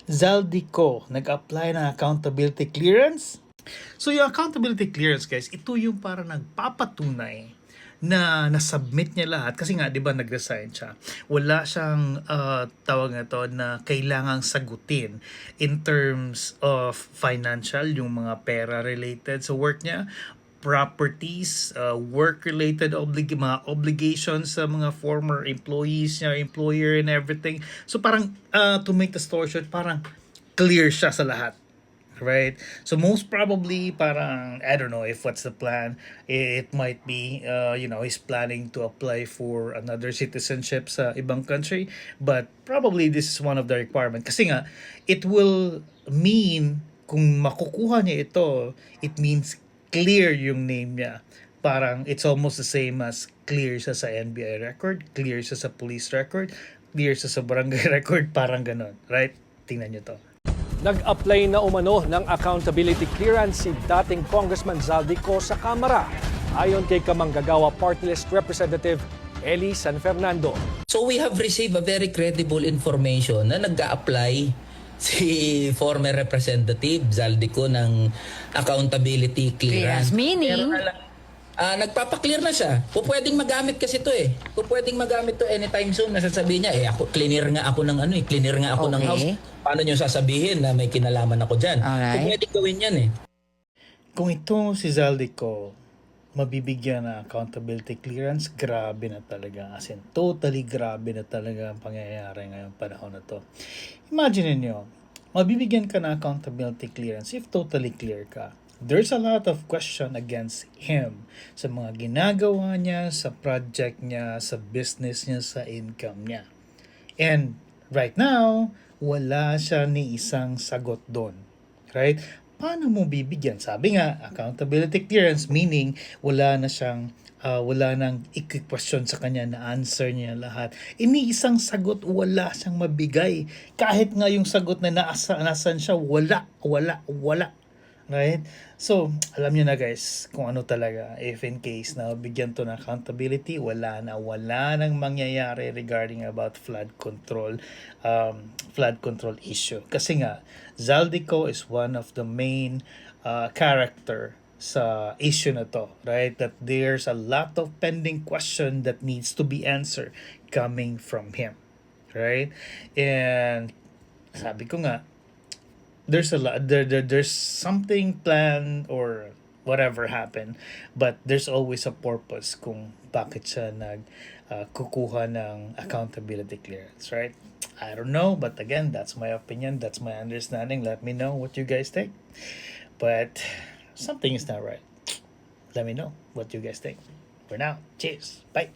Zaldico nag-apply ng accountability clearance. So yung accountability clearance guys, ito yung para nagpapatunay na nasubmit niya lahat kasi nga 'di ba nag-resign siya. Wala siyang tawag na to na kailangang sagutin in terms of financial, yung mga pera related sa work niya, properties, work-related mga obligations sa mga former employees niya, employer and everything. So parang to make the story short, parang clear siya sa lahat. Right? So most probably parang I don't know if what's the plan. It might be he's planning to apply for another citizenship sa ibang country, but probably this is one of the requirement kasi nga it will mean kung makukuha niya ito, it means clear yung name niya. Parang it's almost the same as clear siya sa NBI record, clear siya sa police record, clear siya sa barangay record, parang ganon, right? Tingnan niyo to. Nag-apply na umano ng accountability clearance si dating Congressman Zaldico sa Kamara, ayon kay Kamanggagawa Party List Representative Eli San Fernando. So we have received a very credible information na nag-a-apply si former Representative Zaldico ng accountability clearance. Meaning? Nagpapa-clear na siya. Pwedeng magamit kasi ito eh. Pwedeng magamit to anytime soon. Nasasabihin niya, ako, cleaner nga ako ng cleaner nga ako ng house. Paano niyo sasabihin na may kinalaman ako dyan? Alright. Pwedeng gawin yan eh. Kung ito si Zaldico mabibigyan na accountability clearance, grabe na talaga. As in, totally grabe na talaga ang pangyayari ngayong panahon na to. Imagine niyo, mabibigyan ka na accountability clearance if totally clear ka. There's a lot of question against him sa mga ginagawa niya, sa project niya, sa business niya, sa income niya. And right now, wala siya ni isang sagot doon. Right? Paano mo bibigyan? Sabi nga, accountability clearance meaning wala nang i-question sa kanya, na answer niya lahat. Iniisang sagot, wala siyang mabigay. Kahit nga yung sagot na nasan siya, wala. Right? So, alam niyo na guys, kung ano talaga, if in case na bigyan to ng accountability, wala nang mangyayari regarding about flood control issue. Kasi nga, Zaldico is one of the main character sa issue na to, right? That there's a lot of pending question that needs to be answered coming from him, right? And sabi ko nga, there's a lot there's something planned or whatever happened, but there's always a purpose kung bakit siya kukuha ng accountability clearance, right? I don't know, but again, that's my opinion, that's my understanding. Let me know what you guys think, but something is not right. Let me know what you guys think. For now, cheers, bye.